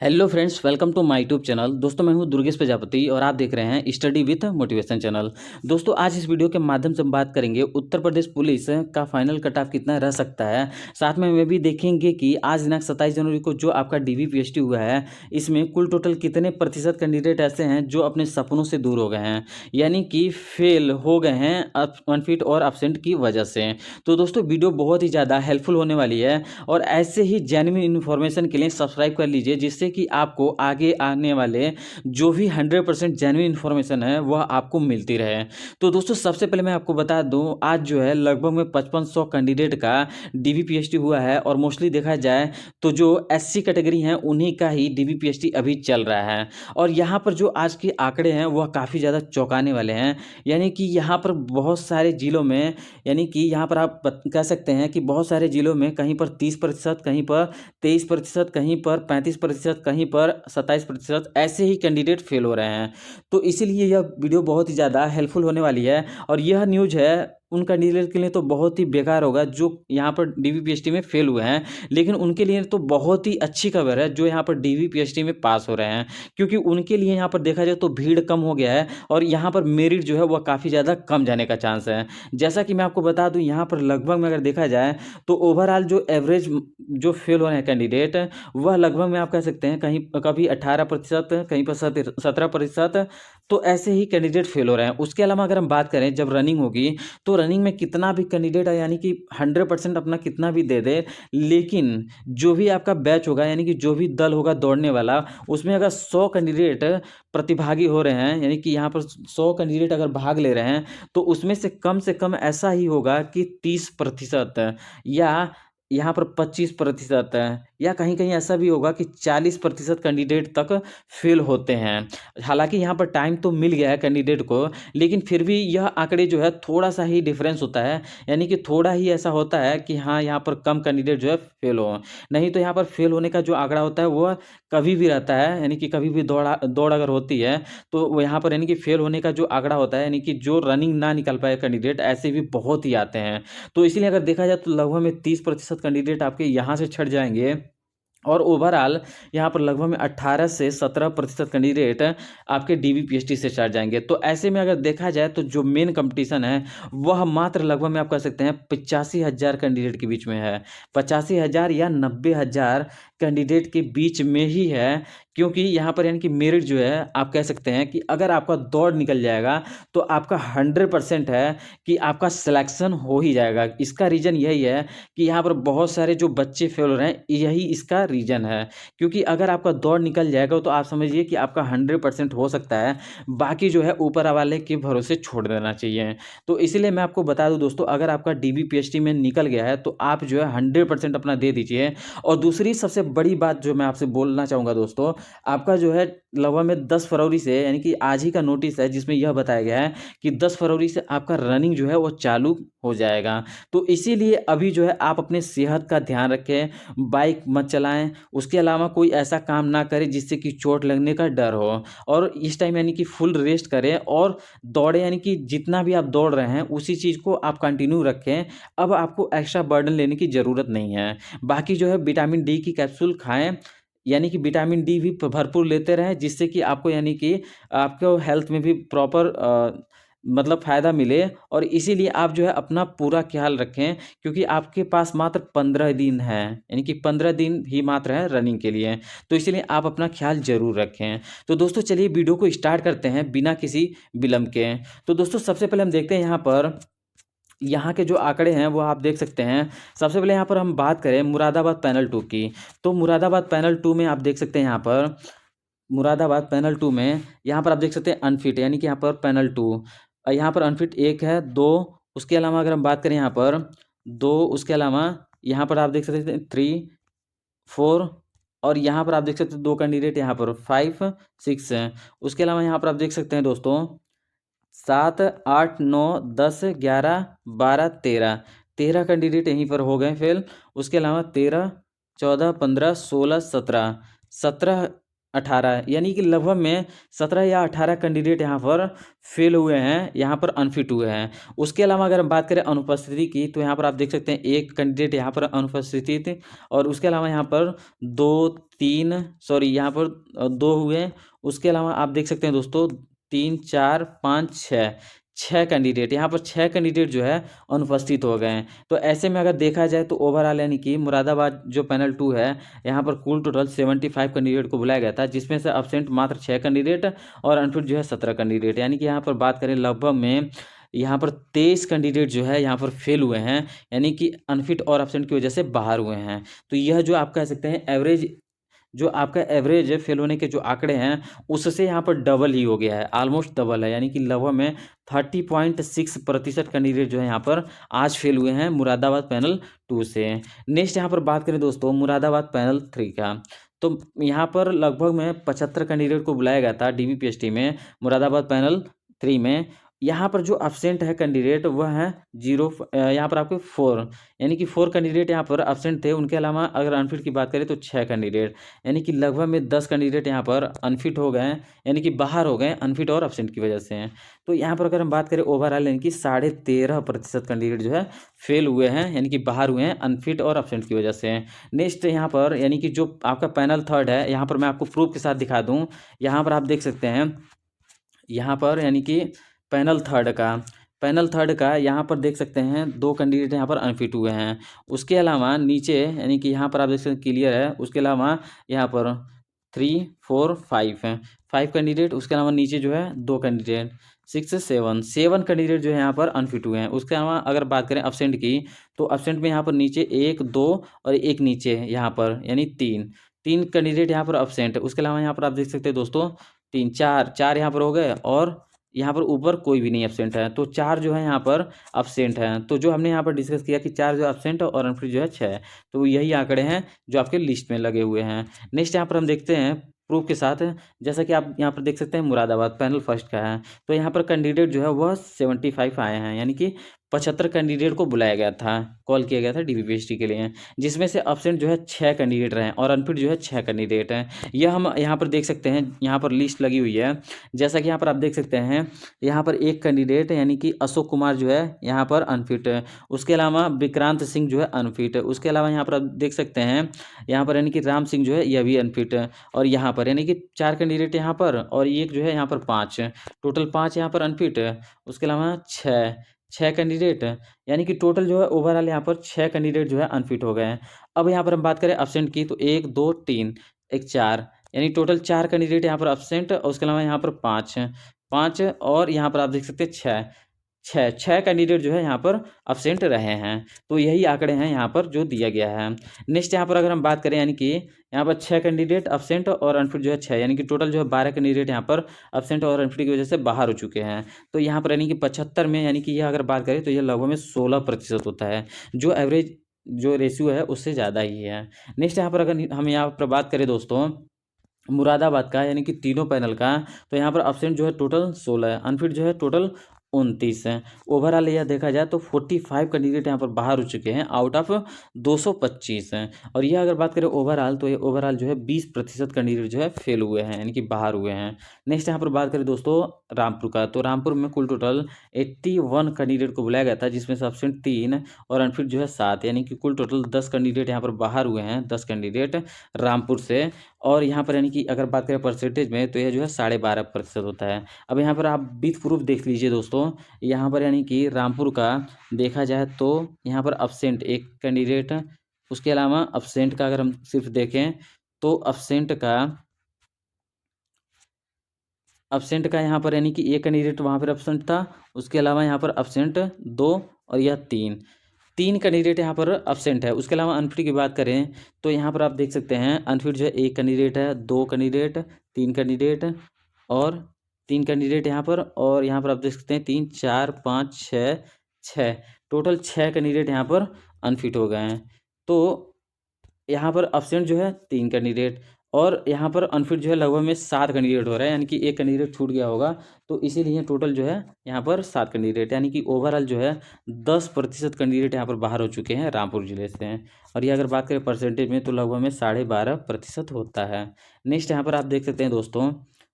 Hello friends, welcome to my YouTube channel. दोस्तों, मैं हूं दुर्गेश प्रजापति और आप देख रहे हैं स्टडी विथ मोटिवेशन चैनल। दोस्तों, आज इस वीडियो के माध्यम से हम बात करेंगे उत्तर प्रदेश पुलिस का फाइनल कट ऑफ कितना रह सकता है। साथ में वे भी देखेंगे कि आज दिनांक 27 जनवरी को जो आपका डीवीपीएसटी हुआ है, इसमें कुल टोटल कितने प्रतिशत कैंडिडेट ऐसे हैं जो अपने सपनों से दूर हो गए हैं, यानी कि फेल हो गए हैं अनफिट और एब्सेंट की वजह से। तो दोस्तों, वीडियो बहुत ही ज़्यादा हेल्पफुल होने वाली है और ऐसे ही जेन्युइन इन्फॉर्मेशन के लिए सब्सक्राइब कर लीजिए, जिससे कि आपको आगे आने वाले जो भी 100% जेन्युइन इन्फॉर्मेशन है वह आपको मिलती रहे। तो दोस्तों, सबसे पहले मैं आपको बता दूं, आज जो है लगभग में 5500 कैंडिडेट का डीवीपीएसटी हुआ है और मोस्टली देखा जाए तो जो एससी कैटेगरी हैं उन्हीं का ही डीवीपीएसटी अभी चल रहा है। और यहाँ पर जो आज के आंकड़े हैं वह काफ़ी ज़्यादा चौंकाने वाले हैं, यानी कि यहाँ पर बहुत सारे जिलों में, यानी कि यहाँ पर आप कह सकते हैं कि बहुत सारे जिलों में कहीं पर 30%, कहीं पर 23%, कहीं पर 35%, कहीं पर 27% ऐसे ही कैंडिडेट फेल हो रहे हैं। तो इसीलिए यह वीडियो बहुत ही ज़्यादा हेल्पफुल होने वाली है और यह न्यूज़ है उन कैंडिडेट के लिए तो बहुत ही बेकार होगा जो यहाँ पर डीवीपीएसटी में फेल हुए हैं, लेकिन उनके लिए तो बहुत ही अच्छी खबर है जो यहाँ पर डीवीपीएसटी में पास हो रहे हैं, क्योंकि उनके लिए यहाँ पर देखा जाए तो भीड़ कम हो गया है और यहाँ पर मेरिट जो है वह काफ़ी ज़्यादा कम जाने का चांस है। जैसा कि मैं आपको बता दूँ, यहाँ पर लगभग में अगर देखा जाए तो ओवरऑल जो एवरेज जो फेल हो रहे हैं कैंडिडेट, वह लगभग में आप कह सकते हैं कहीं कभी 18%, कहीं पर 17%, तो ऐसे ही कैंडिडेट फेल हो रहे हैं। उसके अलावा अगर हम बात करें जब रनिंग होगी, तो रनिंग में कितना भी कैंडिडेट है, यानी कि 100% अपना कितना भी दे दे, लेकिन जो भी आपका बैच होगा, यानी कि जो भी दल होगा दौड़ने वाला, उसमें अगर 100 कैंडिडेट प्रतिभागी हो रहे हैं, यानी कि यहाँ पर 100 कैंडिडेट अगर भाग ले रहे हैं, तो उसमें से कम ऐसा ही होगा कि 30% या यहाँ पर 25% है, या कहीं कहीं ऐसा भी होगा कि 40% कैंडिडेट तक फेल होते हैं। हालांकि यहाँ पर टाइम तो मिल गया है कैंडिडेट को, लेकिन फिर भी यह आंकड़े जो है थोड़ा सा ही डिफरेंस होता है, यानी कि थोड़ा ही ऐसा होता है कि हाँ, यहाँ पर कम कैंडिडेट जो है फेल हो। नहीं तो यहाँ पर फेल होने का जो आंकड़ा होता है वह कभी भी रहता है, यानी कि कभी भी दौड़ अगर होती है तो वो यहाँ पर यानी कि फेल होने का जो आंकड़ा होता है, यानी कि जो रनिंग ना निकाल पाए कैंडिडेट, ऐसे भी बहुत ही आते हैं। तो इसीलिए अगर देखा जाए तो लगभग में 30% कैंडिडेट आपके यहाँ से छट जाएंगे और ओवरऑल यहाँ पर लगभग में 18 से 17% कैंडिडेट आपके डीवीपीएसटी से चढ़ जाएंगे। तो ऐसे में अगर देखा जाए तो जो मेन कंपटीशन है वह मात्र लगभग में आप कह सकते हैं 85,000 कैंडिडेट के बीच में है। 85,000 या 90,000 कैंडिडेट के बीच में ही है, क्योंकि यहाँ पर यानी कि मेरिट जो है आप कह सकते हैं कि अगर आपका दौड़ निकल जाएगा तो आपका 100% है कि आपका सिलेक्शन हो ही जाएगा। इसका रीज़न यही है कि यहाँ पर बहुत सारे जो बच्चे फेल हो रहे हैं, यही इसका रीज़न है। क्योंकि अगर आपका दौड़ निकल जाएगा तो आप समझिए कि आपका 100% हो सकता है, बाकी जो है ऊपर वाले के भरोसे छोड़ देना चाहिए। तो इसीलिए मैं आपको बता दूं दोस्तों, अगर आपका डीबीपीएसटी में निकल गया है तो आप जो है 100% अपना दे दीजिए। और दूसरी सबसे बड़ी बात जो मैं आपसे बोलना चाहूँगा दोस्तों, आपका जो है लगभग में 10 फरवरी से, यानी कि आज ही का नोटिस है जिसमें यह बताया गया है कि 10 फरवरी से आपका रनिंग जो है वो चालू हो जाएगा। तो इसीलिए अभी जो है आप अपने सेहत का ध्यान रखें, बाइक मत चलाएं, उसके अलावा कोई ऐसा काम ना करें जिससे कि चोट लगने का डर हो, और इस टाइम यानी कि फुल रेस्ट करें और दौड़ें, यानी कि जितना भी आप दौड़ रहे हैं उसी चीज़ को आप कंटिन्यू रखें। अब आपको एक्स्ट्रा बर्डन लेने की ज़रूरत नहीं है। बाकी जो है विटामिन डी की कैप्सूल खाएं, यानी कि विटामिन डी भी भरपूर लेते रहें, जिससे कि आपको यानी कि आपको हेल्थ में भी प्रॉपर मतलब फ़ायदा मिले। और इसीलिए आप जो है अपना पूरा ख्याल रखें, क्योंकि आपके पास मात्र 15 दिन हैं, यानी कि 15 दिन ही मात्र है रनिंग के लिए। तो इसलिए आप अपना ख्याल ज़रूर रखें। तो दोस्तों, चलिए वीडियो को स्टार्ट करते हैं बिना किसी विलंब के। तो दोस्तों, सबसे पहले हम देखते हैं यहाँ पर यहाँ के जो आंकड़े हैं वो आप देख सकते हैं। सबसे पहले यहाँ पर हम बात करें मुरादाबाद पैनल 2 की, तो मुरादाबाद पैनल 2 में आप देख सकते हैं, यहाँ पर मुरादाबाद पैनल 2 में यहाँ पर आप देख सकते हैं अनफिट, यानी कि यहाँ पर पैनल 2, यहाँ पर अनफिट 1 है, 2, उसके अलावा अगर हम बात करें यहाँ पर 2, उसके अलावा यहाँ पर आप देख सकते हैं 3, 4, और यहाँ पर आप देख सकते हैं 2 कैंडिडेट यहाँ पर 5, 6 हैं। उसके अलावा यहाँ पर आप देख सकते हैं दोस्तों 7, 8, 9, 10, 11, 12, 13 कैंडिडेट यहीं पर हो गए फेल। उसके अलावा 13, 14, 15, 16, 17 18 यानी कि लगभग में 17 या 18 कैंडिडेट यहाँ पर फेल हुए हैं, यहाँ पर अनफिट हुए हैं। उसके अलावा अगर हम बात करें अनुपस्थिति की, तो यहाँ पर आप देख सकते हैं एक कैंडिडेट यहाँ पर अनुपस्थिति थे, और उसके अलावा यहाँ पर 2 हुए। उसके अलावा आप देख सकते हैं दोस्तों 3 4 5 6 6 कैंडिडेट, यहाँ पर 6 कैंडिडेट जो है अनुपस्थित हो गए हैं। तो ऐसे में अगर देखा जाए तो ओवरऑल यानी कि मुरादाबाद जो पैनल 2 है, यहाँ पर कुल टोटल 75 कैंडिडेट को बुलाया गया था, जिसमें से अब्सेंट मात्र 6 कैंडिडेट और अनफिट जो है 17 कैंडिडेट। यानी कि यहाँ पर बात करें लगभग में यहाँ पर 23 कैंडिडेट जो है यहाँ पर फेल हुए हैं, यानी कि अनफिट और अब्सेंट की वजह से बाहर हुए हैं। तो यह जो आप कह सकते हैं एवरेज, जो आपका एवरेज है फेल होने के जो आंकड़े हैं, उससे यहाँ पर डबल ही हो गया है, ऑलमोस्ट डबल है। यानी कि लगभग में 30.6% कैंडिडेट जो है यहाँ पर आज फेल हुए हैं मुरादाबाद पैनल 2 से। नेक्स्ट यहाँ पर बात करें दोस्तों मुरादाबाद पैनल 3 का, तो यहाँ पर लगभग में 75 कैंडिडेट को बुलाया गया था DBPST में, मुरादाबाद पैनल 3 में। यहाँ पर जो अब्सेंट है कैंडिडेट वह है 0, यहाँ पर आपके 4, यानी कि 4 कैंडिडेट यहाँ पर अब्सेंट थे। उनके अलावा अगर अनफिट की बात करें तो 6 कैंडिडेट, यानी कि लगभग में 10 कैंडिडेट यहाँ पर अनफिट हो गए, यानी कि बाहर हो गए अनफिट और अब्सेंट की वजह से। तो यहाँ पर अगर हम बात करें ओवरऑल, यानी कि 13.5% कैंडिडेट जो है फेल हुए हैं, यानी कि बाहर हुए हैं अनफिट और अब्सेंट की वजह से। नेक्स्ट यहाँ पर यानी कि जो आपका पैनल 3 है, यहाँ पर मैं आपको प्रूफ के साथ दिखा दूँ। यहाँ पर आप देख सकते हैं, यहाँ पर यानी कि पैनल थर्ड का यहाँ पर देख सकते हैं 2 कैंडिडेट यहाँ पर अनफिट हुए हैं। उसके अलावा नीचे यानी कि यहाँ पर आप देख सकते हैं क्लियर है। उसके अलावा यहाँ पर 3 4 5 हैं, 5 कैंडिडेट। उसके अलावा नीचे जो है 2 कैंडिडेट, 6 7 कैंडिडेट जो है यहाँ पर अनफिट हुए हैं। उसके अलावा अगर बात करें अब्सेंट की, तो अब्सेंट में यहाँ पर नीचे 1 2 और एक नीचे यहाँ पर यानी 3 कैंडिडेट यहाँ पर अब्सेंट। उसके अलावा यहाँ पर आप देख सकते हैं दोस्तों 3 4 यहाँ पर हो गए, और यहाँ पर ऊपर कोई भी नहीं एब्सेंट है, तो 4 जो है यहाँ पर अब्सेंट हैं। तो जो हमने यहाँ पर डिस्कस किया कि 4 जो एब्सेंट और अनफिट जो है 6, तो यही आंकड़े हैं जो आपके लिस्ट में लगे हुए हैं। नेक्स्ट यहाँ पर हम देखते हैं प्रूफ के साथ, जैसा कि आप यहाँ पर देख सकते हैं मुरादाबाद पैनल फर्स्ट का है, तो यहाँ पर कैंडिडेट जो है वह 75 आए हैं, यानी कि 75 कैंडिडेट को बुलाया गया था, कॉल किया गया था DBPST के लिए, जिसमें से अब्सेंट जो है 6 कैंडिडेट रहे और अनफिट जो है 6 कैंडिडेट हैं। यह हम यहाँ पर देख सकते हैं, यहाँ पर लिस्ट लगी हुई है। जैसा कि यहाँ पर आप देख सकते हैं, यहाँ पर एक कैंडिडेट यानी कि अशोक कुमार जो है यहाँ पर अनफिट है। उसके अलावा विक्रांत सिंह जो है अनफिट है। उसके अलावा यहाँ पर आप देख सकते हैं, यहाँ पर यानी कि राम सिंह जो है यह भी अनफिट है। और यहाँ पर यानी कि 4 कैंडिडेट यहाँ पर, और एक जो है यहाँ पर 5, टोटल 5 यहाँ पर अनफिट है। उसके अलावा 6 कैंडिडेट, यानी कि टोटल जो है ओवरऑल यहाँ पर 6 कैंडिडेट जो है अनफिट हो गए हैं। अब यहाँ पर हम बात करें अब्सेंट की, तो 1 2 3 1 4, यानी टोटल 4 कैंडिडेट यहाँ पर अब्सेंट, और उसके अलावा यहाँ पर 5 और यहाँ पर आप देख सकते हैं 6 कैंडिडेट जो है यहाँ पर अब्सेंट रहे हैं। तो यही आंकड़े हैं यहाँ पर जो दिया गया है। नेक्स्ट यहाँ पर अगर हम बात करें, यानी कि यहाँ पर 6 कैंडिडेट अब्सेंट और अनफिट जो है 6, यानी कि टोटल जो है 12 कैंडिडेट यहाँ पर अब्सेंट और अनफिट की वजह से बाहर हो चुके हैं। तो यहाँ पर यानी कि 75 में, यानी कि यह अगर बात करें तो यह लगभग में 16% होता है, जो एवरेज जो रेशियो है उससे ज़्यादा ही है। नेक्स्ट यहाँ पर अगर हम यहाँ पर बात करें दोस्तों मुरादाबाद का, यानी कि तीनों पैनल का, तो यहाँ पर अब्सेंट जो है टोटल 16 है, अनफिट जो है टोटल 29 है। ओवरऑल यह देखा जाए तो 45 कैंडिडेट यहाँ पर बाहर हो चुके हैं आउट ऑफ 225 हैं। और यह अगर बात करें ओवरऑल, तो ये ओवरऑल जो है 20% कैंडिडेट जो है फेल हुए हैं, यानी कि बाहर हुए हैं। नेक्स्ट यहाँ पर बात करें दोस्तों रामपुर का, तो रामपुर में कुल टोटल 81 कैंडिडेट को बुलाया गया था, जिसमें से अब्सेंट 3 और अनफिट जो है 7, यानी कि कुल टोटल 10 कैंडिडेट यहाँ पर बाहर हुए हैं, 10 कैंडिडेट रामपुर से। और यहाँ पर यानी कि अगर बात करें परसेंटेज में, तो यह जो है 12.5% होता है। अब यहाँ पर आप विथ प्रूफ देख लीजिए दोस्तों, यहाँ पर यानी कि रामपुर का देखा जाए तो यहाँ पर अब्सेंट एक कैंडिडेट, उसके अलावा अब्सेंट का अगर हम सिर्फ देखें तो अब्सेंट का यहाँ पर यानी कि एक कैंडिडेट वहाँ पर अब्सेंट था। उसके अलावा यहाँ पर अब्सेंट 2 और यह 3 कैंडिडेट यहाँ पर अब्सेंट है। उसके अलावा अनफिट की बात करें तो यहाँ पर आप देख सकते हैं अनफिट जो है 1 कैंडिडेट है, 2 कैंडिडेट, 3 कैंडिडेट और 3 कैंडिडेट यहाँ पर, और यहाँ पर आप देख सकते हैं 3 4 5 6 टोटल 6 कैंडिडेट यहाँ पर अनफिट हो गए हैं। तो यहाँ पर अब्सेंट जो है 3 कैंडिडेट, और यहाँ पर अनफिट जो है लगभग में 7 कैंडिडेट हो रहा है, यानी कि एक कैंडिडेट छूट गया होगा, तो इसीलिए टोटल जो है यहाँ पर 7 कैंडिडेट, यानी कि ओवरऑल जो है 10% कैंडिडेट यहाँ पर बाहर हो चुके हैं रामपुर जिले से। और ये अगर बात करें परसेंटेज में तो लगभग में 12.5% होता है। नेक्स्ट यहाँ पर आप देख सकते हैं दोस्तों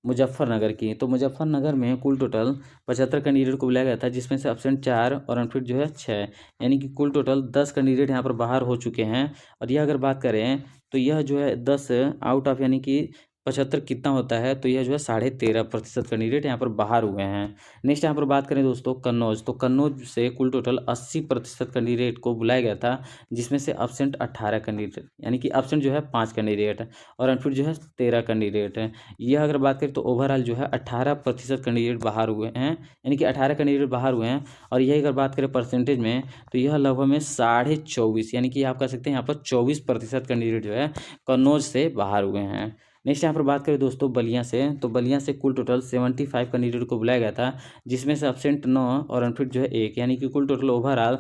मुजफ्फरनगर की, तो मुजफ्फरनगर में कुल टोटल 75 कैंडिडेट को बुलाया गया था, जिसमें से अब्सेंट 4 और अनफिट जो है 6, यानी कि कुल टोटल 10 कैंडिडेट यहाँ पर बाहर हो चुके हैं। और यह अगर बात करें तो यह जो है 10 आउट ऑफ यानी कि 75 कितना होता है, तो यह जो है 13.5% कैंडिडेट यहाँ पर बाहर हुए हैं। नेक्स्ट यहाँ पर बात करें दोस्तों कन्नौज, तो कन्नौज से कुल टोटल 80% कैंडिडेट को बुलाया गया था, जिसमें से अब्सेंट 18 कैंडिडेट, यानी कि अब्सेंट जो है 5 कैंडिडेट और अनफिट जो है 13 कैंडिडेट है। यह अगर बात करें तो ओवरऑल जो है 18% कैंडिडेट बाहर हुए हैं, यानी कि 18 कैंडिडेट बाहर हुए हैं। और यही अगर बात करें परसेंटेज में तो यह लगभग में 24.5, यानी कि आप कह सकते हैं यहाँ पर 24% कैंडिडेट जो है कन्नौज से बाहर हुए हैं। नेक्स्ट यहाँ पर बात करें दोस्तों बलिया से, तो बलिया से कुल टोटल 75 कैंडिडेट को बुलाया गया था, जिसमें से अब्सेंट 9 और अनफिट जो है 1, यानी कि कुल टोटल ओवरऑल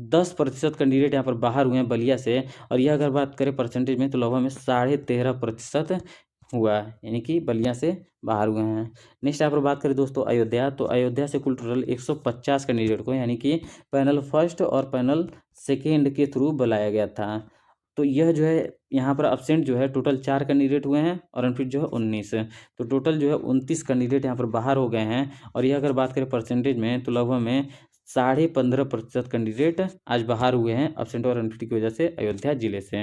10% कैंडिडेट यहाँ पर बाहर हुए हैं बलिया से। और यह अगर बात करें परसेंटेज में तो लगभग में 13.5% हुआ, यानी कि बलिया से बाहर हुए हैं। नेक्स्ट यहाँ पर बात करें दोस्तों अयोध्या, तो अयोध्या से कुल टोटल 150 कैंडिडेट को, यानी कि पैनल फर्स्ट और पैनल सेकेंड के थ्रू बुलाया गया था। तो यह जो है यहाँ पर अब्सेंट जो है टोटल 4 कैंडिडेट हुए हैं और अनफिट जो है 19, तो टोटल जो है 29 कैंडिडेट यहाँ पर बाहर हो गए हैं। और यह अगर बात करें परसेंटेज में तो लगभग में 15.5% कैंडिडेट आज बाहर हुए हैं अब्सेंट और अनफिट की वजह से अयोध्या जिले से।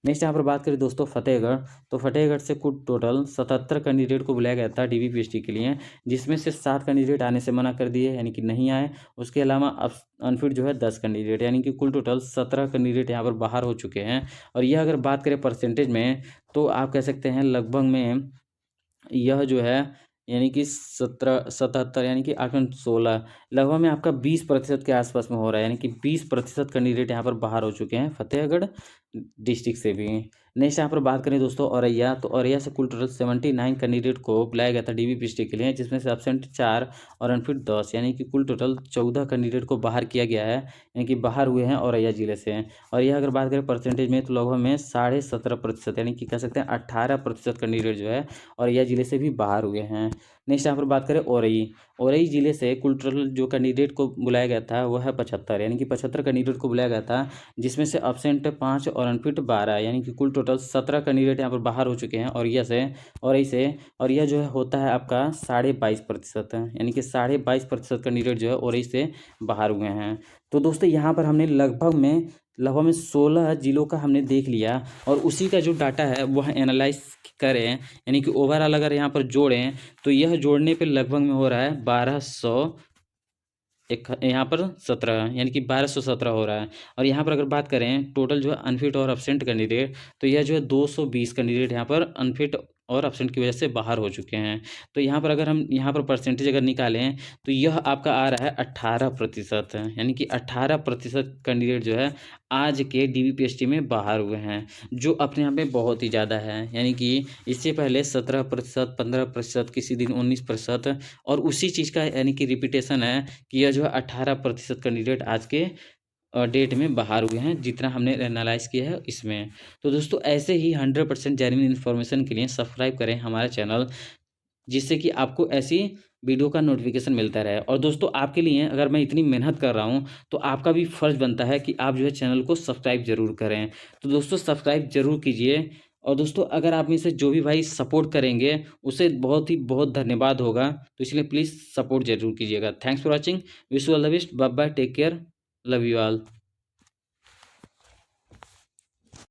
नेक्स्ट यहाँ पर बात करें दोस्तों फतेहगढ़, तो फतेहगढ़ से कुल टोटल 77 कैंडिडेट को बुलाया गया था DVPST के लिए, जिसमें से 7 कैंडिडेट आने से मना कर दिए, यानी कि नहीं आए। उसके अलावा अब अनफिट जो है 10 कैंडिडेट, यानी कि कुल टोटल 17 कैंडिडेट यहाँ पर बाहर हो चुके हैं। और यह अगर बात करें परसेंटेज में तो आप कह सकते हैं लगभग में यह जो है यानी कि 77 यानी कि 816 लगभग में आपका 20% के आसपास में हो रहा है, यानी कि 20% कैंडिडेट यहाँ पर बाहर हो चुके हैं फतेहगढ़ डिस्ट्रिक्ट से भी। नेक्स्ट यहाँ पर बात करें दोस्तों औरैया, तो औरैया से कुल टोटल 79 कैंडिडेट को बुलाया गया था DVPST के लिए, जिसमें से अब्सेंट 4 और अनफिट 10, यानी कि कुल टोटल 14 कैंडिडेट को बाहर किया गया है, यानी कि बाहर हुए हैं औरैया जिले से। और यह अगर बात करें परसेंटेज में तो लगभग में 17.5%, यानी कि कह सकते हैं 18% कैंडिडेट जो है औरैया जिले से भी बाहर हुए हैं। नेक्स्ट यहाँ पर बात करें औरई जिले से कुल टोटल जो कैंडिडेट को बुलाया गया था वह है 75, यानी कि 75 कैंडिडेट को बुलाया गया था, जिसमें से अब्सेंट 5 और अनफिट 12, यानी कि कुल टोटल 17 कैंडिडेट यहाँ पर बाहर हो चुके हैं औरई से। और यह जो है होता है आपका 22.5%, यानी कि 22.5% कैंडिडेट जो है औरई से बाहर हुए हैं। तो दोस्तों यहाँ पर हमने लगभग में 16 जिलों का हमने देख लिया, और उसी का जो डाटा है वह एनालाइज करें, यानी कि ओवरऑल अगर यहाँ पर जोड़ें तो यह जोड़ने पे लगभग में हो रहा है 1200 यहाँ पर 17, यानी कि 1217 हो रहा है। और यहाँ पर अगर बात करें टोटल जो है अनफिट और अब्सेंट कैंडिडेट, तो यह जो है 220 कैंडिडेट यहाँ पर अनफिट और अब्सेंट की वजह से बाहर हो चुके हैं। तो यहाँ पर अगर हम यहाँ पर परसेंटेज अगर निकालें तो यह आपका आ रहा है 18%, यानी कि 18% कैंडिडेट जो है आज के DVPST में बाहर हुए हैं, जो अपने आप में बहुत ही ज़्यादा है। यानी कि इससे पहले 17%, 15%, किसी दिन 19%, और उसी चीज़ का यानी कि रिपीटेशन है कि यह जो है 18% कैंडिडेट आज के डेट में बाहर हुए हैं, जितना हमने एनालाइज किया है इसमें। तो दोस्तों ऐसे ही 100% जेन्युइन इन्फॉर्मेशन के लिए सब्सक्राइब करें हमारा चैनल, जिससे कि आपको ऐसी वीडियो का नोटिफिकेशन मिलता रहे। और दोस्तों आपके लिए अगर मैं इतनी मेहनत कर रहा हूँ तो आपका भी फ़र्ज़ बनता है कि आप जो है चैनल को सब्सक्राइब ज़रूर करें। तो दोस्तों सब्सक्राइब ज़रूर कीजिए। और दोस्तों अगर आप में से जो भी भाई सपोर्ट करेंगे उसे बहुत ही बहुत धन्यवाद होगा, तो इसलिए प्लीज़ सपोर्ट ज़रूर कीजिएगा। Thanks for watching, wish you all the best, bye bye, take care, love you all.